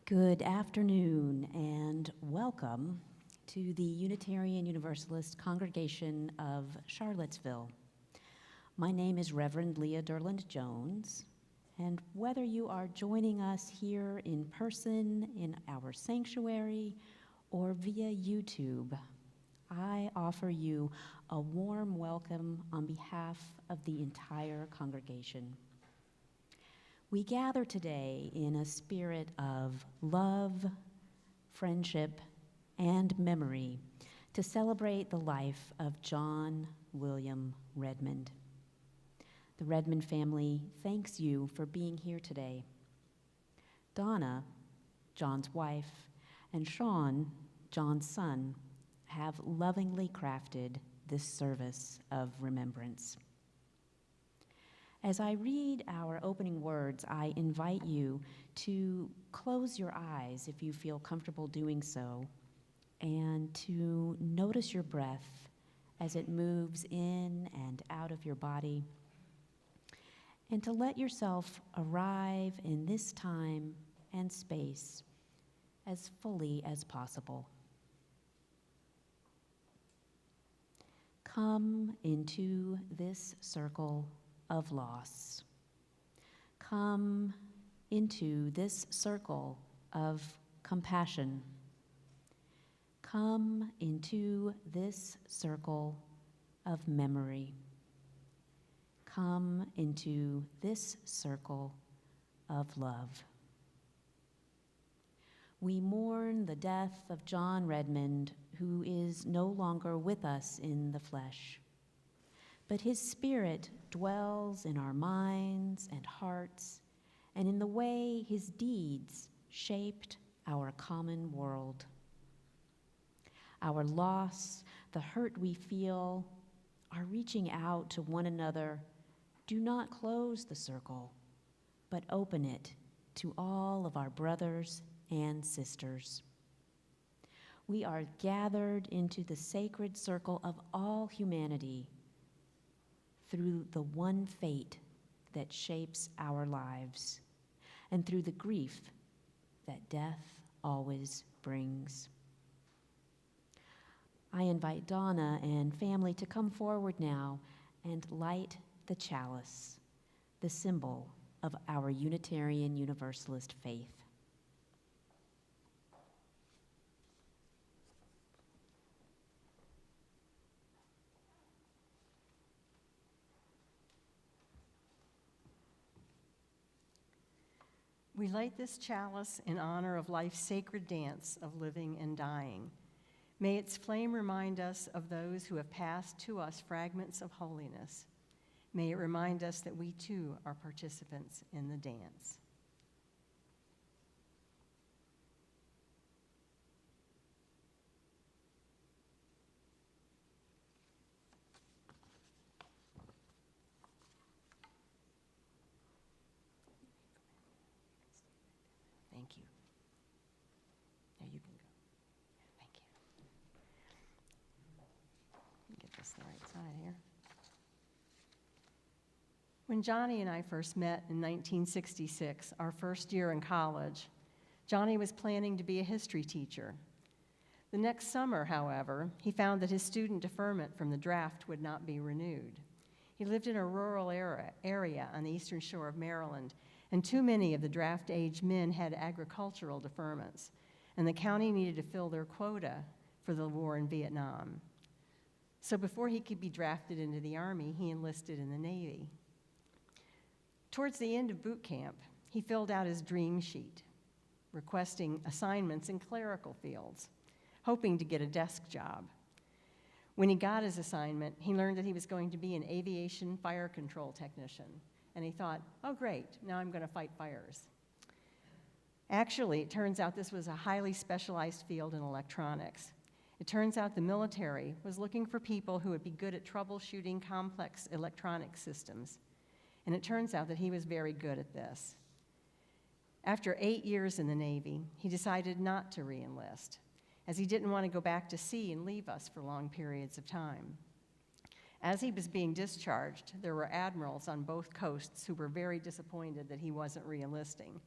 Good afternoon and welcome to the Unitarian Universalist Congregation of Charlottesville. My name is Reverend Leia-Durland Jones, and whether you are joining us here in person in our sanctuary or via YouTube, I offer you a warm welcome on behalf of the entire congregation. We gather today in a spirit of love, friendship, and memory to celebrate the life of John William Redmond. The Redmond family thanks you for being here today. Donna, John's wife, and Sean, John's son, have lovingly crafted this service of remembrance. As I read our opening words, I invite you to close your eyes if you feel comfortable doing so, and to notice your breath as it moves in and out of your body, and to let yourself arrive in this time and space as fully as possible. Come into this circle of loss. Come into this circle of compassion. Come into this circle of memory. Come into this circle of love. We mourn the death of John Redmond, who is no longer with us in the flesh. But his spirit dwells in our minds and hearts, and in the way his deeds shaped our common world. Our loss, the hurt we feel, our reaching out to one another, do not close the circle, but open it to all of our brothers and sisters. We are gathered into the sacred circle of all humanity through the one fate that shapes our lives, and through the grief that death always brings. I invite Donna and family to come forward now and light the chalice, the symbol of our Unitarian Universalist faith. We light this chalice in honor of life's sacred dance of living and dying. May its flame remind us of those who have passed to us fragments of holiness. May it remind us that we too are participants in the dance. Thank you. Now you can go. Thank you. Get this the right side here. When Johnny and I first met in 1966, our first year in college, Johnny was planning to be a history teacher. The next summer, however, he found that his student deferment from the draft would not be renewed. He lived in a rural area on the eastern shore of Maryland, and too many of the draft-age men had agricultural deferments, and the county needed to fill their quota for the war in Vietnam. So before he could be drafted into the Army, he enlisted in the Navy. Towards the end of boot camp, he filled out his dream sheet, requesting assignments in clerical fields, hoping to get a desk job. When he got his assignment, he learned that he was going to be an aviation fire control technician. And he thought, oh great, now I'm going to fight fires. Actually, it turns out this was a highly specialized field in electronics. It turns out the military was looking for people who would be good at troubleshooting complex electronic systems. And it turns out that he was very good at this. After 8 years in the Navy, he decided not to re-enlist, as he didn't want to go back to sea and leave us for long periods of time. As he was being discharged, there were admirals on both coasts who were very disappointed that he wasn't re-enlisting.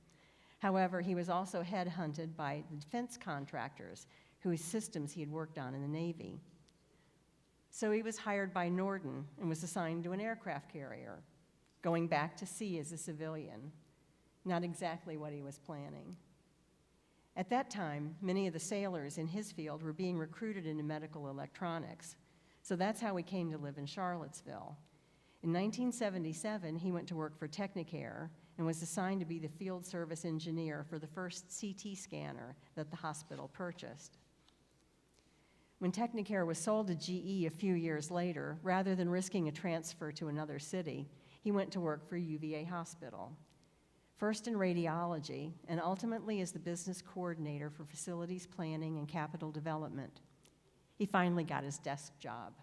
However, he was also headhunted by the defense contractors whose systems he had worked on in the Navy. So he was hired by Norden and was assigned to an aircraft carrier, going back to sea as a civilian. Not exactly what he was planning. At that time, many of the sailors in his field were being recruited into medical electronics. So that's how he came to live in Charlottesville. In 1977, he went to work for Technicare and was assigned to be the field service engineer for the first CT scanner that the hospital purchased. When Technicare was sold to GE a few years later, rather than risking a transfer to another city, he went to work for UVA Hospital, first in radiology, and ultimately as the business coordinator for facilities planning and capital development. He finally got his desk job.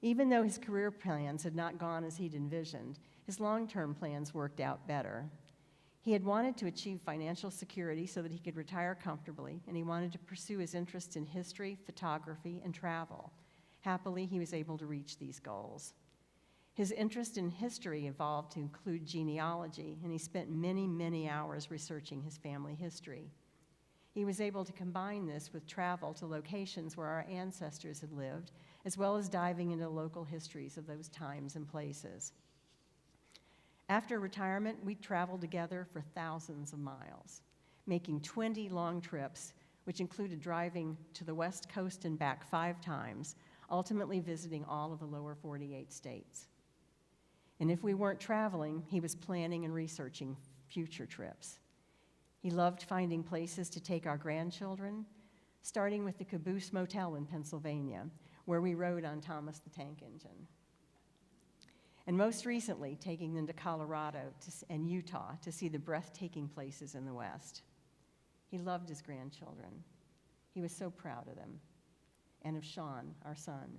Even though his career plans had not gone as he'd envisioned, his long-term plans worked out better. He had wanted to achieve financial security so that he could retire comfortably, and he wanted to pursue his interest in history, photography, and travel. Happily, he was able to reach these goals. His interest in history evolved to include genealogy, and he spent many, many hours researching his family history. He was able to combine this with travel to locations where our ancestors had lived, as well as diving into local histories of those times and places. After retirement, we traveled together for thousands of miles, making 20 long trips, which included driving to the West Coast and back 5 times, ultimately visiting all of the lower 48 states. And if we weren't traveling, he was planning and researching future trips. He loved finding places to take our grandchildren, starting with the Caboose Motel in Pennsylvania, where we rode on Thomas the Tank Engine. And most recently, taking them to Colorado and Utah to see the breathtaking places in the West. He loved his grandchildren. He was so proud of them, and of Sean, our son.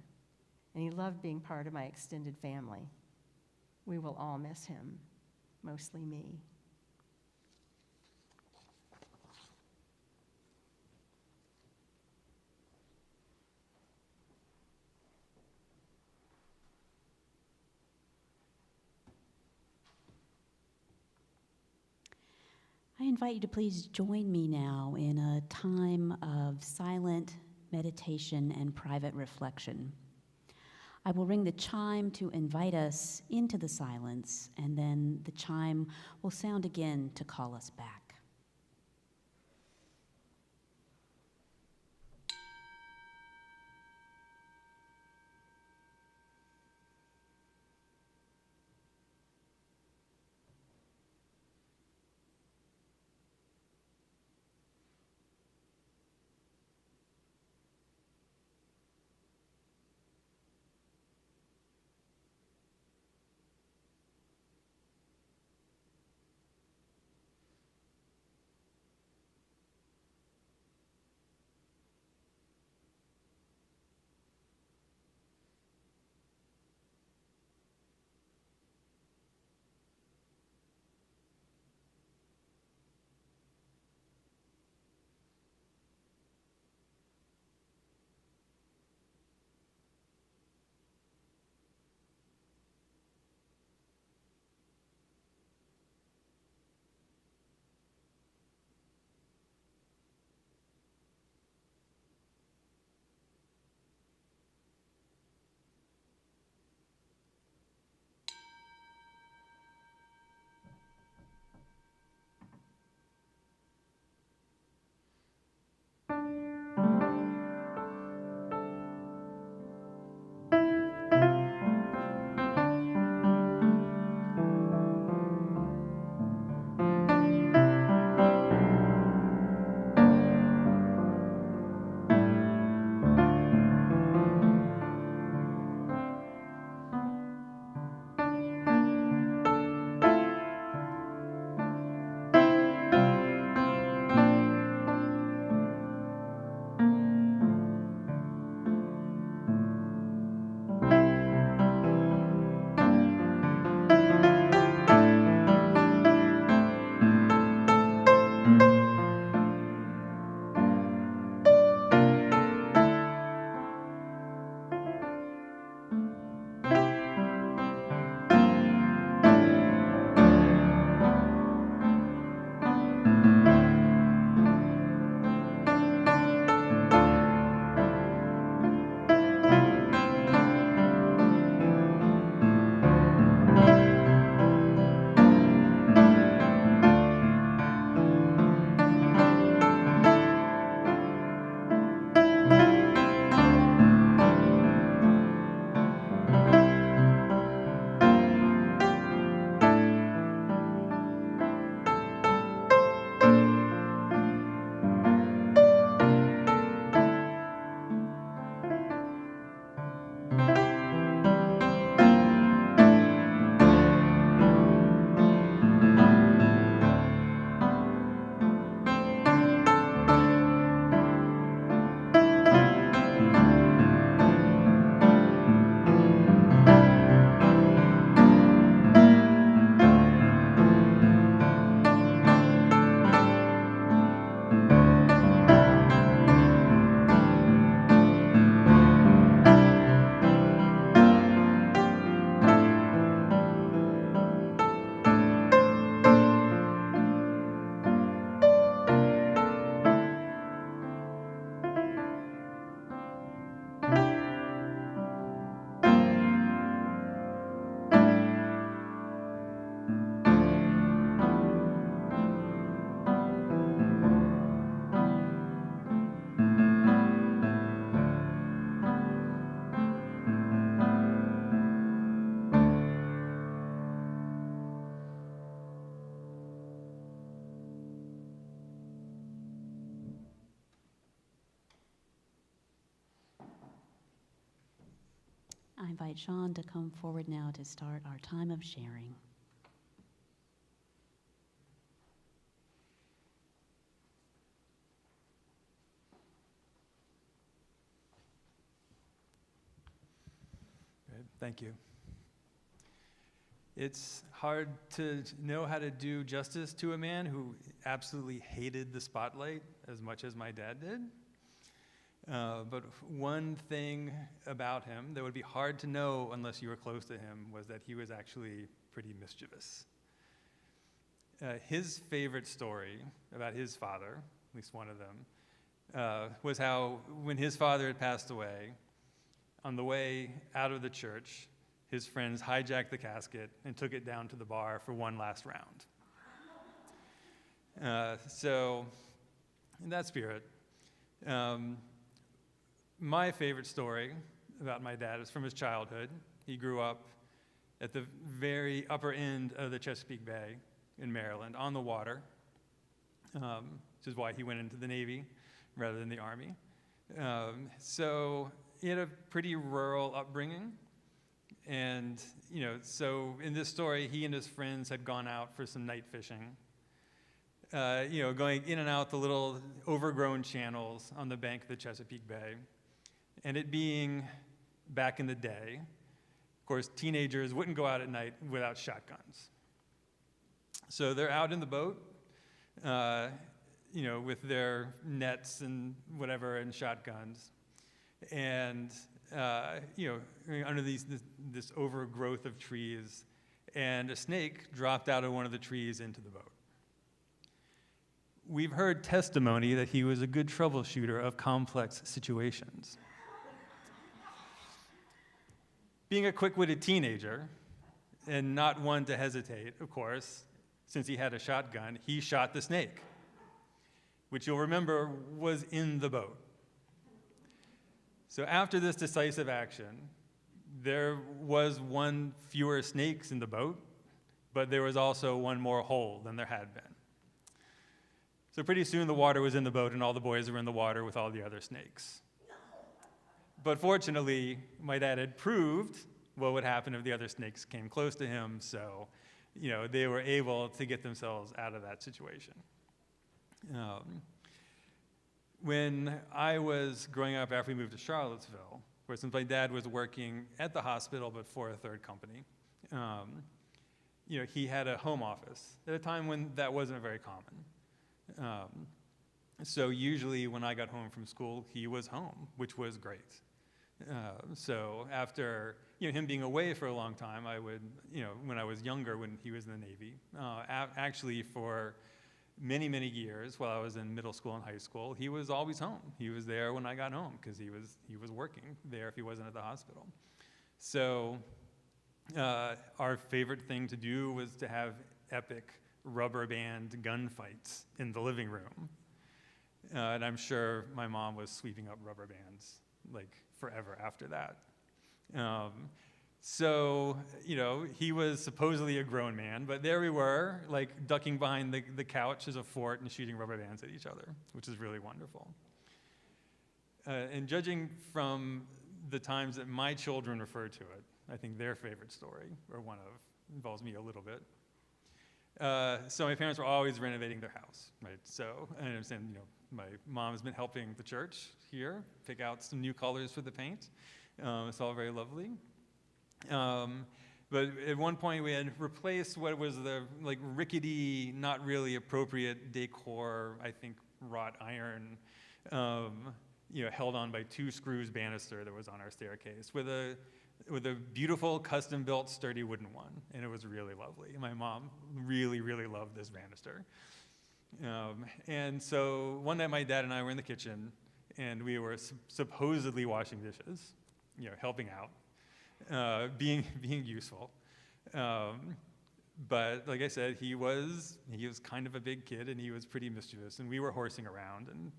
And he loved being part of my extended family. We will all miss him, mostly me. I invite you to please join me now in a time of silent meditation and private reflection. I will ring the chime to invite us into the silence, and then the chime will sound again to call us back. invite Sean to come forward now to start our time of sharing. Great, thank you. It's hard to know how to do justice to a man who absolutely hated the spotlight as much as my dad did. But one thing about him that would be hard to know unless you were close to him was that he was actually pretty mischievous. His favorite story about his father, at least one of them, was how when his father had passed away, on the way out of the church, his friends hijacked the casket and took it down to the bar for one last round. So, in that spirit, my favorite story about my dad is from his childhood. He grew up at the very upper end of the Chesapeake Bay in Maryland, on the water, which is why he went into the Navy rather than the Army. So he had a pretty rural upbringing. And, so in this story, he and his friends had gone out for some night fishing, going in and out the little overgrown channels on the bank of the Chesapeake Bay. And it being back in the day, of course, teenagers wouldn't go out at night without shotguns. So they're out in the boat, with their nets and whatever and shotguns. And under this overgrowth of trees, and a snake dropped out of one of the trees into the boat. We've heard testimony that he was a good troubleshooter of complex situations. Being a quick-witted teenager, and not one to hesitate, of course, since he had a shotgun, he shot the snake, which you'll remember was in the boat. So after this decisive action, there was one fewer snakes in the boat, but there was also one more hole than there had been. So pretty soon the water was in the boat and all the boys were in the water with all the other snakes. But fortunately, my dad had proved what would happen if the other snakes came close to him, so they were able to get themselves out of that situation. When I was growing up after we moved to Charlottesville, where since my dad was working at the hospital but for a third company, he had a home office at a time when that wasn't very common. So usually when I got home from school, he was home, which was great. So after him being away for a long time, I would, when I was younger, when he was in the Navy, actually for many, many years while I was in middle school and high school, he was always home. He was there when I got home because he was working there if he wasn't at the hospital. So our favorite thing to do was to have epic rubber band gunfights in the living room. And I'm sure my mom was sweeping up rubber bands like forever after that. So, he was supposedly a grown man, but there we were, like ducking behind the couch as a fort and shooting rubber bands at each other, which is really wonderful. And judging from the times that my children refer to it, I think their favorite story, or one of, involves me a little bit. So my parents were always renovating their house, right? So I understand, my mom has been helping the church here pick out some new colors for the paint. It's all very lovely. But at one point we had replaced what was the rickety, not really appropriate decor, I think wrought iron, held on by 2 screws banister that was on our staircase with a beautiful custom-built sturdy wooden one, and it was really lovely. My mom really, really loved this banister. And so one night my dad and I were in the kitchen, and we were supposedly washing dishes, helping out, being useful. But like I said, he was kind of a big kid, and he was pretty mischievous, and we were horsing around, and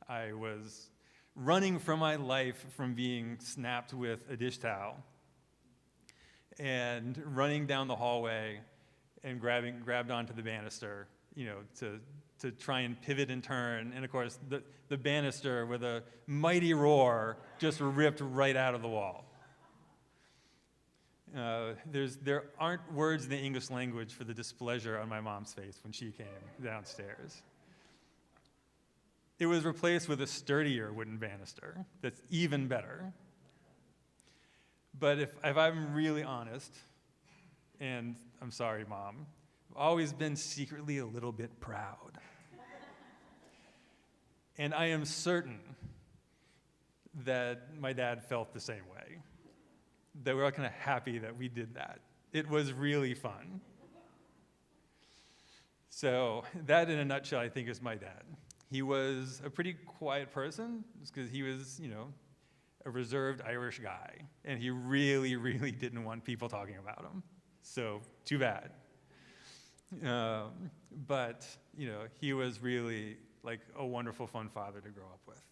I was running for my life from being snapped with a dish towel and running down the hallway and grabbed onto the banister, to try and pivot and turn. And of course, the banister with a mighty roar just ripped right out of the wall. There aren't words in the English language for the displeasure on my mom's face when she came downstairs. It was replaced with a sturdier wooden banister that's even better. But if I'm really honest, and I'm sorry, Mom, I've always been secretly a little bit proud. And I am certain that my dad felt the same way, that we're all kind of happy that we did that. It was really fun. So that, in a nutshell, I think is my dad. He was a pretty quiet person, because he was, a reserved Irish guy, and he really, really didn't want people talking about him. So too bad. But he was really like a wonderful, fun father to grow up with.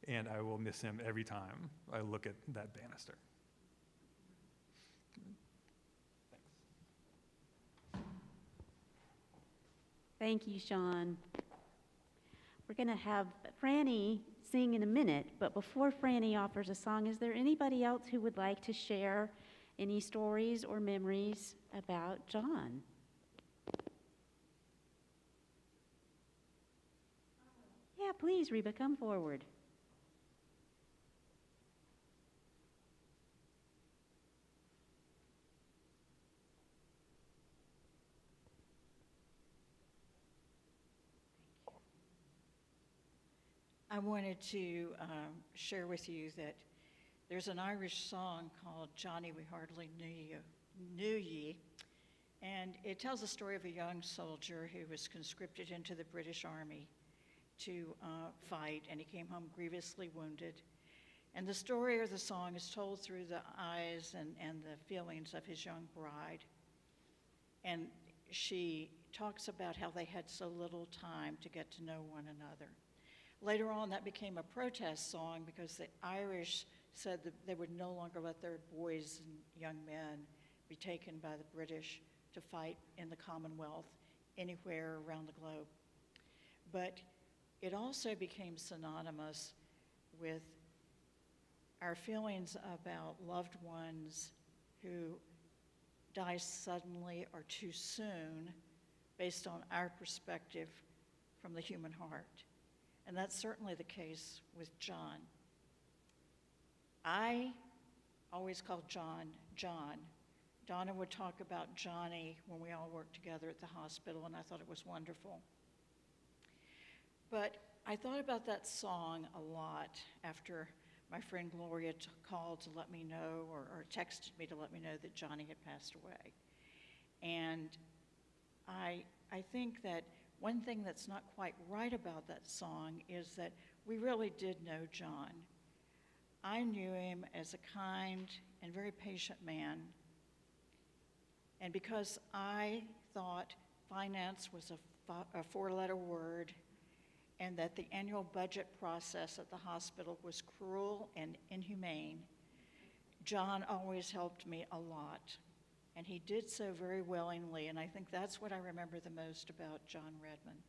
And I will miss him every time I look at that banister. Thank you, Sean. We're going to have Franny sing in a minute, but before Franny offers a song, is there anybody else who would like to share any stories or memories about John? Yeah, please, Reba, come forward. I wanted to share with you that there's an Irish song called Johnny, We Hardly Knew Ye, and it tells the story of a young soldier who was conscripted into the British Army to fight, and he came home grievously wounded. And the story of the song is told through the eyes and the feelings of his young bride. And she talks about how they had so little time to get to know one another. Later on, that became a protest song because the Irish said that they would no longer let their boys and young men be taken by the British to fight in the Commonwealth anywhere around the globe. But it also became synonymous with our feelings about loved ones who die suddenly or too soon based on our perspective from the human heart. And that's certainly the case with John. I always called John, John. Donna would talk about Johnny when we all worked together at the hospital, and I thought it was wonderful. But I thought about that song a lot after my friend Gloria called to let me know, or texted me to let me know that Johnny had passed away. And I think that one thing that's not quite right about that song is that we really did know John. I knew him as a kind and very patient man. And because I thought finance was a four-letter word, and that the annual budget process at the hospital was cruel and inhumane, John always helped me a lot. And he did so very willingly, and I think that's what I remember the most about John Redmond,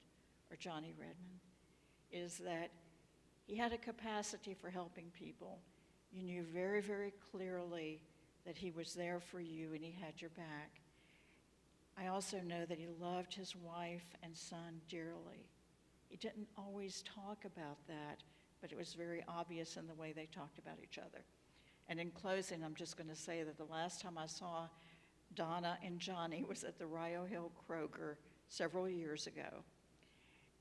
or Johnny Redmond, is that he had a capacity for helping people. You knew very, very clearly that he was there for you and he had your back. I also know that he loved his wife and son dearly. He didn't always talk about that, but it was very obvious in the way they talked about each other. And in closing, I'm just going to say that the last time I saw Donna and Johnny was at the Rio Hill Kroger several years ago.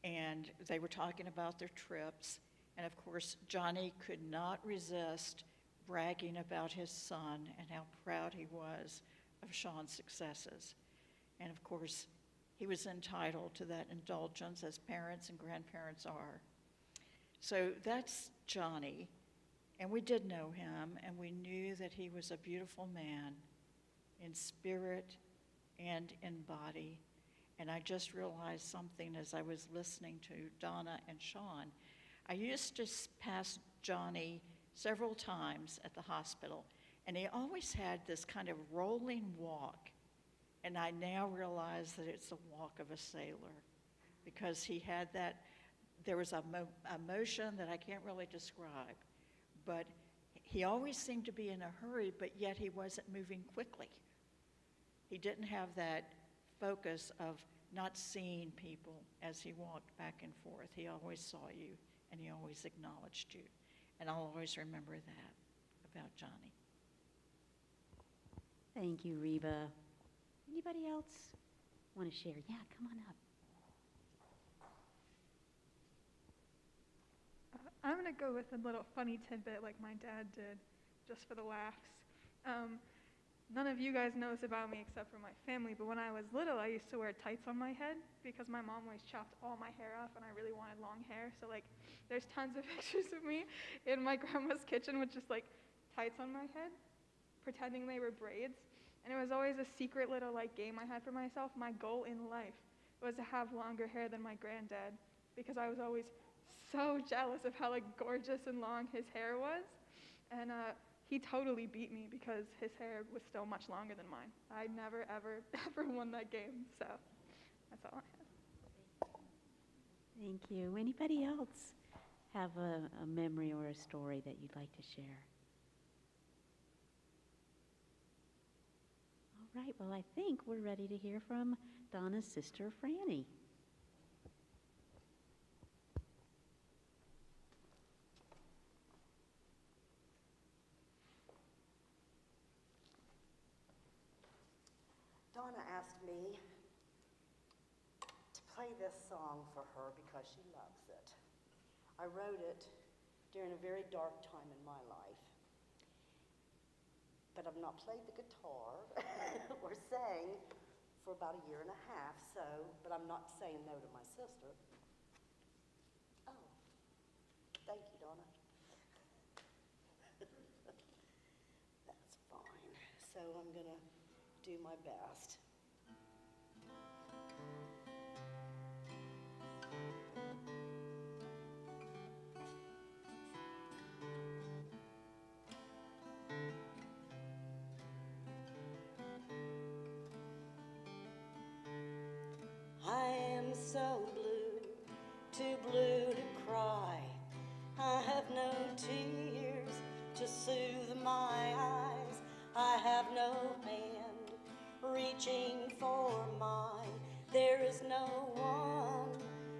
And they were talking about their trips. And of course, Johnny could not resist bragging about his son and how proud he was of Sean's successes. And of course, he was entitled to that indulgence, as parents and grandparents are. So that's Johnny. And we did know him, and we knew that he was a beautiful man in spirit and in body. And I just realized something as I was listening to Donna and Sean. I used to pass Johnny several times at the hospital, and he always had this kind of rolling walk. And I now realize that it's the walk of a sailor, because he had that, there was a motion that I can't really describe, but he always seemed to be in a hurry, but yet he wasn't moving quickly. He didn't have that focus of not seeing people as he walked back and forth. He always saw you, and he always acknowledged you. And I'll always remember that about Johnny. Thank you, Reba. Anybody else want to share? Yeah, come on up. I'm going to go with a little funny tidbit like my dad did, just for the laughs. None of you guys know this about me except for my family, but when I was little, I used to wear tights on my head because my mom always chopped all my hair off and I really wanted long hair. So like, there's tons of pictures of me in my grandma's kitchen with just like tights on my head, pretending they were braids. And it was always a secret little like game I had for myself. My goal in life was to have longer hair than my granddad because I was always so jealous of how like gorgeous and long his hair was. And he totally beat me because his hair was still much longer than mine. I never, ever, ever won that game, so that's all I had. Thank you. Anybody else have a memory or a story that you'd like to share? All right, well, I think we're ready to hear from Donna's sister, Franny. Donna asked me to play this song for her because she loves it. I wrote it during a very dark time in my life, but I've not played the guitar or sang for about a year and a half, but I'm not saying no to my sister. Oh, thank you, Donna. That's fine. So I'm going to do my best. I am so blue, too blue to cry. I have no tears to soothe my eyes. I have no hand reaching for mine. There is no one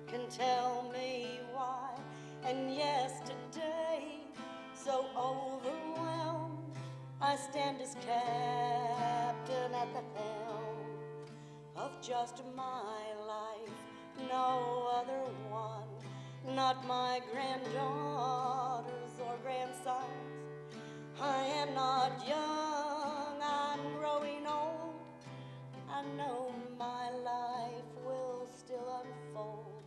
can tell me why. And yesterday, so overwhelmed, I stand as captain at the helm of just my life, no other one, not my granddaughters or grandsons. I am not young, I'm growing old. I know my life will still unfold,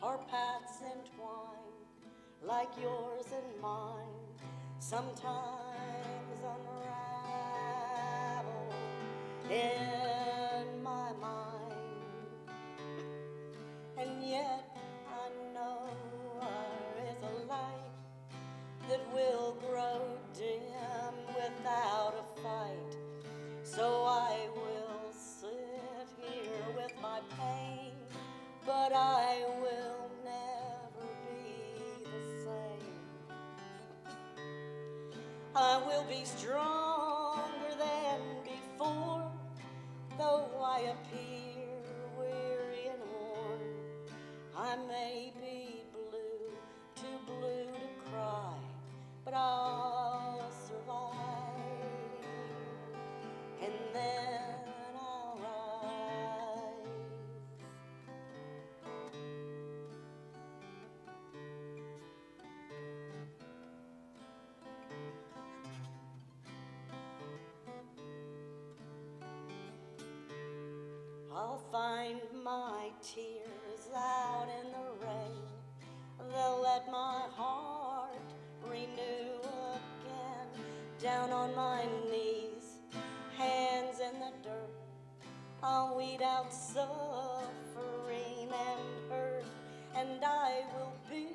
our paths entwine like yours and mine, sometimes unravel in my mind. And yet I know there is a light that will grow dim without a fight. So I will sit here with my pain, but I will never be the same. I will be stronger than before, though I appear weary and worn. I may be blue, too blue to cry, but I'll survive, and then I'll rise. I'll find my tears out in the rain. They'll let my heart renew again. Down on my knees, hands in the dirt, I'll weed out suffering and hurt, and I will be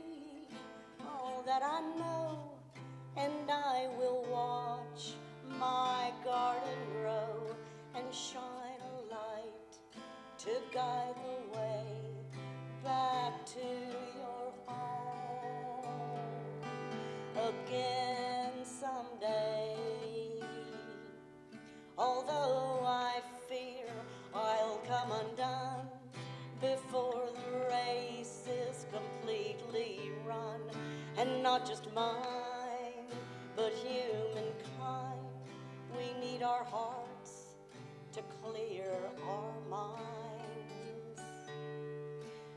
all that I know, and I will watch my garden grow and shine a light to guide the way back to your home again someday. not just mine, but humankind. We need our hearts to clear our minds,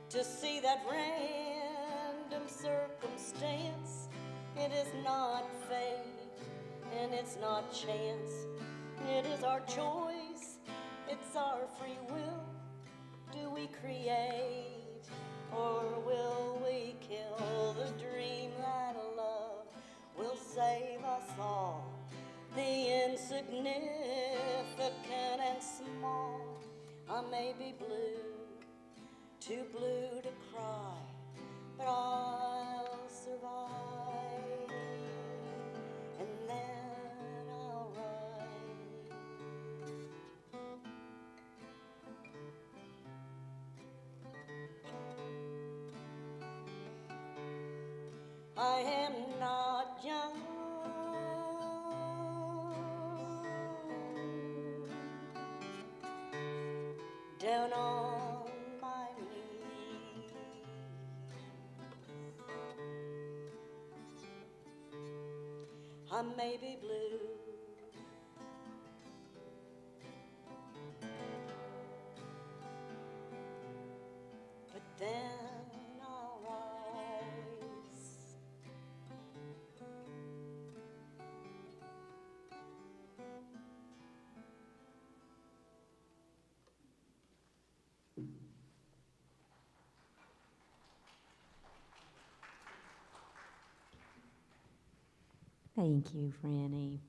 to see that random circumstance, it is not fate and it's not chance. It is our choice, it's our free will. Do we create or will we kill the dream that love will save us all? The insignificant and small. I may be blue, too blue to cry, but I'll survive, and then I'll rise. I am not young, down on my knees. I may be blue, but then I'll rise. Thank you, Franny.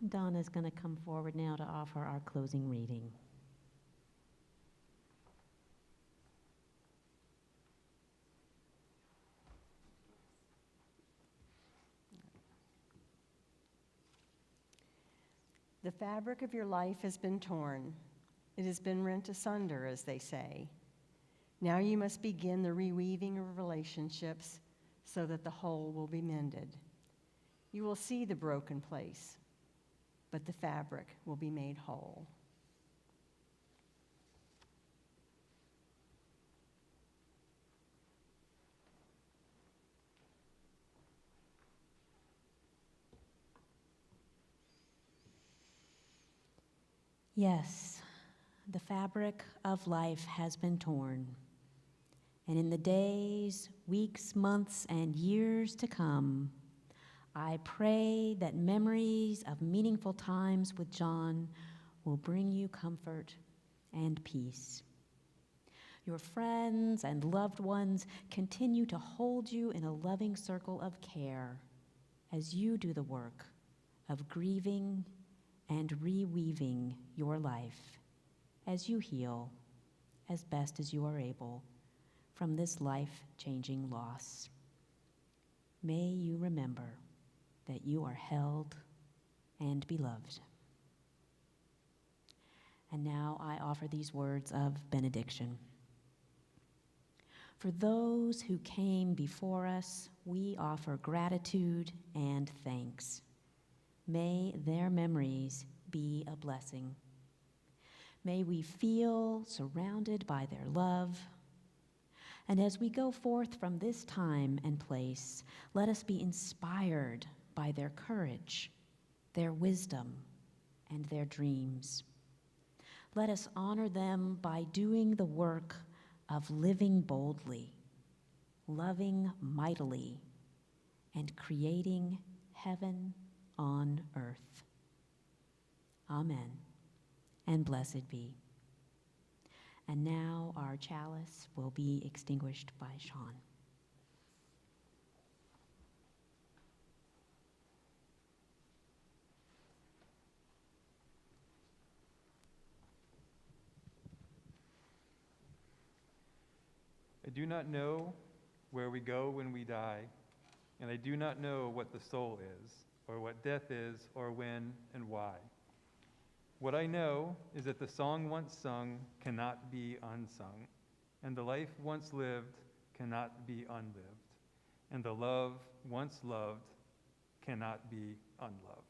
Donna's going to come forward now to offer our closing reading. The fabric of your life has been torn. It has been rent asunder, as they say. Now you must begin the reweaving of relationships so that the whole will be mended. You will see the broken place, but the fabric will be made whole. Yes, the fabric of life has been torn. And in the days, weeks, months, and years to come, I pray that memories of meaningful times with John will bring you comfort and peace. Your friends and loved ones continue to hold you in a loving circle of care as you do the work of grieving and reweaving your life as you heal as best as you are able from this life-changing loss. May you remember that you are held and beloved. And now I offer these words of benediction. For those who came before us, we offer gratitude and thanks. May their memories be a blessing. May we feel surrounded by their love. And as we go forth from this time and place, let us be inspired by their courage, their wisdom, and their dreams. Let us honor them by doing the work of living boldly, loving mightily, and creating heaven on earth. Amen, and blessed be. And now our chalice will be extinguished by Sean. I do not know where we go when we die, and I do not know what the soul is, or what death is, or when and why. What I know is that the song once sung cannot be unsung, and the life once lived cannot be unlived, and the love once loved cannot be unloved.